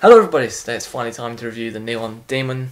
Hello everybody, today it's finally time to review The Neon Demon,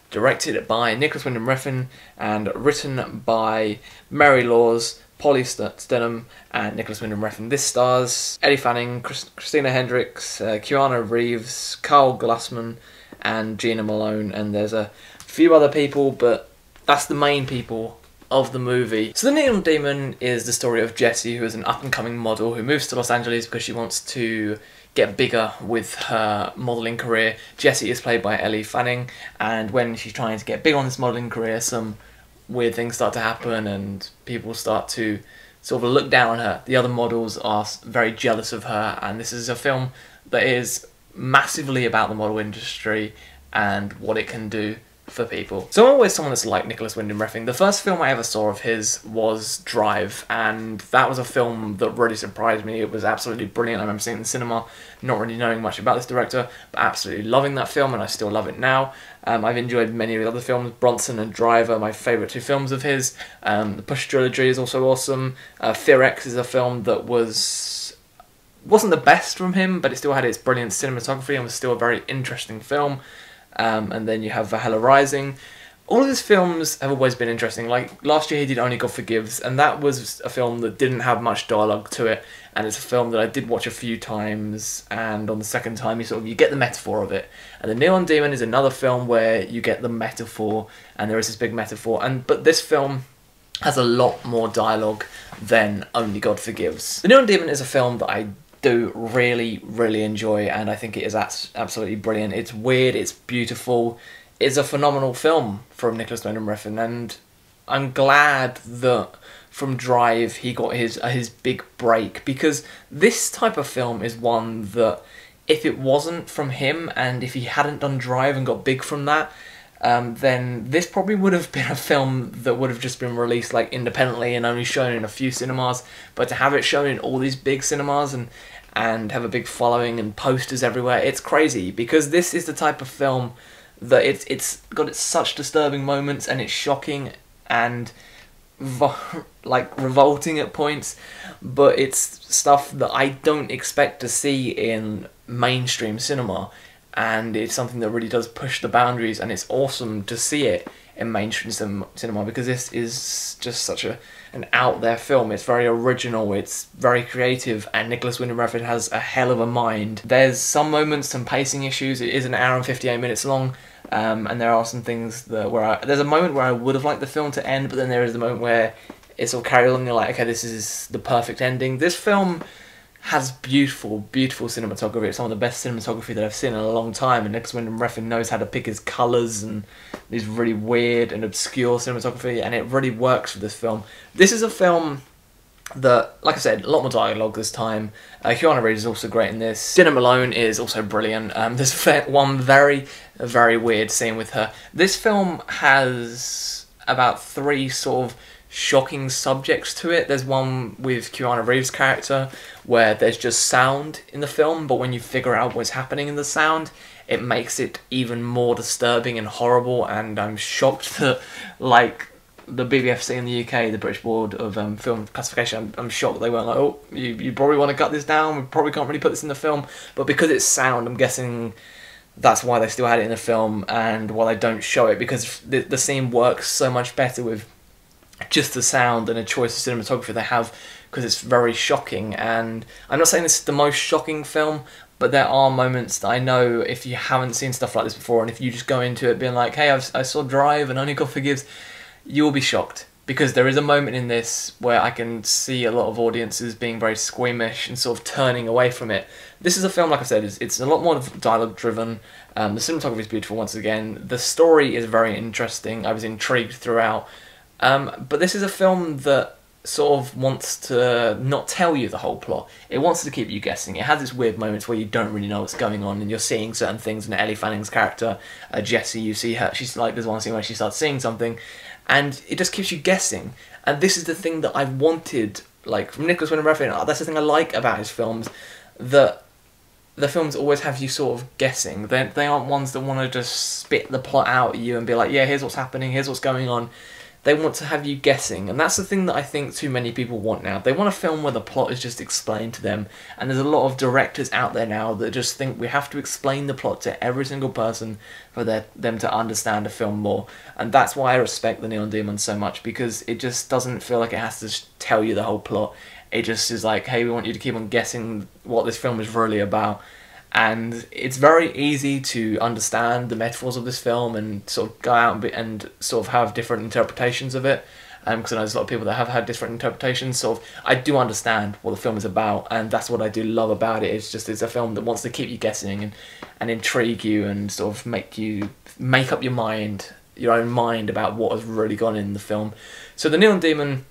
directed by Nicholas Winding Refn and written by Mary Laws, Polly Stenham and Nicholas Winding Refn. This stars Eddie Fanning, Christina Hendricks, Keanu Reeves, Carl Glassman and Gina Malone, and there's a few other people, but that's the main people of the movie. So The Neon Demon is the story of Jessie, who is an up-and-coming model who moves to Los Angeles because she wants to get bigger with her modelling career. Jessie is played by Ellie Fanning, and when she's trying to get big on this modelling career, some weird things start to happen and people start to sort of look down on her. The other models are very jealous of her, and this is a film that is massively about the model industry and what it can do for people. So I'm always someone that's like Nicholas Winding Refn. The first film I ever saw of his was Drive, and that was a film that really surprised me. It was absolutely brilliant. I remember seeing it in the cinema, not really knowing much about this director, but absolutely loving that film, and I still love it now. I've enjoyed many of the other films. Bronson and Drive are my favourite two films of his. The Push trilogy is also awesome. Fear X is a film that wasn't the best from him, but it still had its brilliant cinematography and was still a very interesting film. And then you have Valhalla Rising. All of his films have always been interesting. Like last year he did Only God Forgives, and that was a film that didn't have much dialogue to it, and it's a film that I did watch a few times, and on the second time you get the metaphor of it. And The Neon Demon is another film where you get the metaphor, and there is this big metaphor, but this film has a lot more dialogue than Only God Forgives. The Neon Demon is a film that I do really enjoy, and I think it is absolutely brilliant. It's weird, it's beautiful, it's a phenomenal film from Nicholas Winding Refn, and I'm glad that from Drive he got his big break, because this type of film is one that if it wasn't from him and if he hadn't done Drive and got big from that, then this probably would have been a film that would have just been released like independently and only shown in a few cinemas. But to have it shown in all these big cinemas and have a big following and posters everywhere, it's crazy, because this is the type of film that it's got such disturbing moments, and it's shocking and like revolting at points, but it's stuff that I don't expect to see in mainstream cinema. And it's something that really does push the boundaries, and it's awesome to see it in mainstream cinema, because this is just such an out there film. It's very original, it's very creative, and Nicholas Winding Refn has a hell of a mind. There's some moments, some pacing issues. It is an hour and 58 minutes long, and there are some things that there's a moment where I would have liked the film to end, but then there is a moment where it sort of carries on and you're like, okay, this is the perfect ending. This film has beautiful cinematography. It's some of the best cinematography that I've seen in a long time, and Nicholas Winding Refn knows how to pick his colours and these really weird and obscure cinematography, and it really works for this film. This is a film that, like I said, a lot more dialogue this time. Keanu Reeves is also great in this. Gina Malone is also brilliant. There's one very weird scene with her. This film has about 3 sort of shocking subjects to it. There's one with Keanu Reeves' character where there's just sound in the film, but when you figure out what's happening in the sound, it makes it even more disturbing and horrible. And I'm shocked that, like, the BBFC in the UK, the British Board of Film Classification, I'm shocked that they weren't like, oh, you probably want to cut this down, we probably can't really put this in the film. But because it's sound, I'm guessing that's why they still had it in the film, and why they don't show it, because the scene works so much better with just the sound and a choice of cinematography they have, because it's very shocking. And I'm not saying this is the most shocking film, but there are moments that I know if you haven't seen stuff like this before, and if you just go into it being like, hey, I saw Drive and Only God Forgives, you will be shocked, because there is a moment in this where I can see a lot of audiences being very squeamish and sort of turning away from it. This is a film, like I said, it's a lot more dialogue driven. The cinematography is beautiful once again. The story is very interesting. I was intrigued throughout. But this is a film that sort of wants to not tell you the whole plot. It wants to keep you guessing. It has its weird moments where you don't really know what's going on, and you're seeing certain things in Ellie Fanning's character, Jessie. You see her, she's like, there's one scene where she starts seeing something, and it just keeps you guessing. And this is the thing that I've wanted, like, from Nicholas Winding Refn. That's the thing I like about his films, that the films always have you sort of guessing. They aren't ones that want to just spit the plot out at you and be like, yeah, here's what's happening, here's what's going on. they want to have you guessing, and that's the thing that I think too many people want now. They want a film where the plot is just explained to them, and there's a lot of directors out there now that just think we have to explain the plot to every single person for them to understand a film more. And that's why I respect the Neon Demon so much, because it just doesn't feel like it has to tell you the whole plot. It just is like, hey, we want you to keep on guessing what this film is really about. And it's very easy to understand the metaphors of this film and sort of go out and sort of have different interpretations of it. Because I know there's a lot of people that have had different interpretations. Sort of, I do understand what the film is about, and that's what I do love about it. It's just, it's a film that wants to keep you guessing and intrigue you and sort of make you make up your own mind about what has really gone in the film. So the Neon Demon,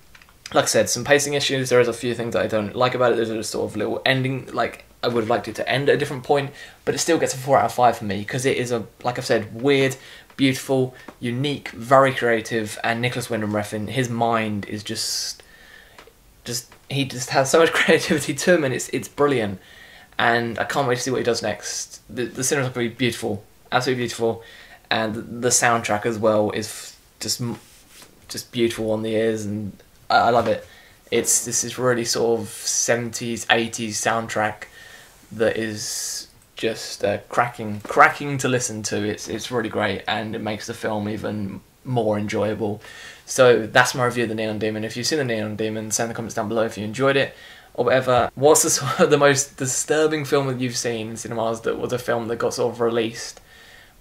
like I said, some pacing issues. There is a few things that I don't like about it. There's a sort of little ending, like I would have liked it to end at a different point, but it still gets a 4 out of 5 for me, because it is like I've said, weird, beautiful, unique, very creative, and Nicholas Winding Refn, his mind is just he just has so much creativity to him, and it's brilliant, and I can't wait to see what he does next. The cinematography, beautiful, absolutely beautiful, and the soundtrack as well is just beautiful on the ears, and I love it. This is really sort of 70s, 80s soundtrack that is just cracking to listen to. It's really great, and it makes the film even more enjoyable. So that's my review of the Neon Demon. If you've seen the Neon Demon, send in the comments down below if you enjoyed it or whatever. What's the most disturbing film that you've seen in cinemas that was a film that got sort of released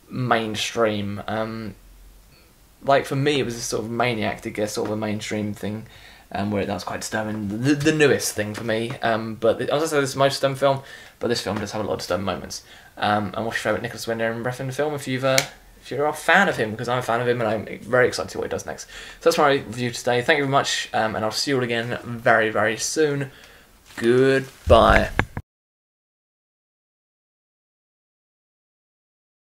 mainstream? Like for me, it was a sort of Maniac to get sort of a mainstream thing. Where that was quite disturbing, the newest thing for me. But I was going to say this is the most disturbing film, but this film does have a lot of disturbing moments. And what's your favourite Nicholas Winding Refn film if you're a fan of him, because I'm a fan of him and I'm very excited to see what he does next. So that's my review today. Thank you very much, and I'll see you all again very, very soon. Goodbye.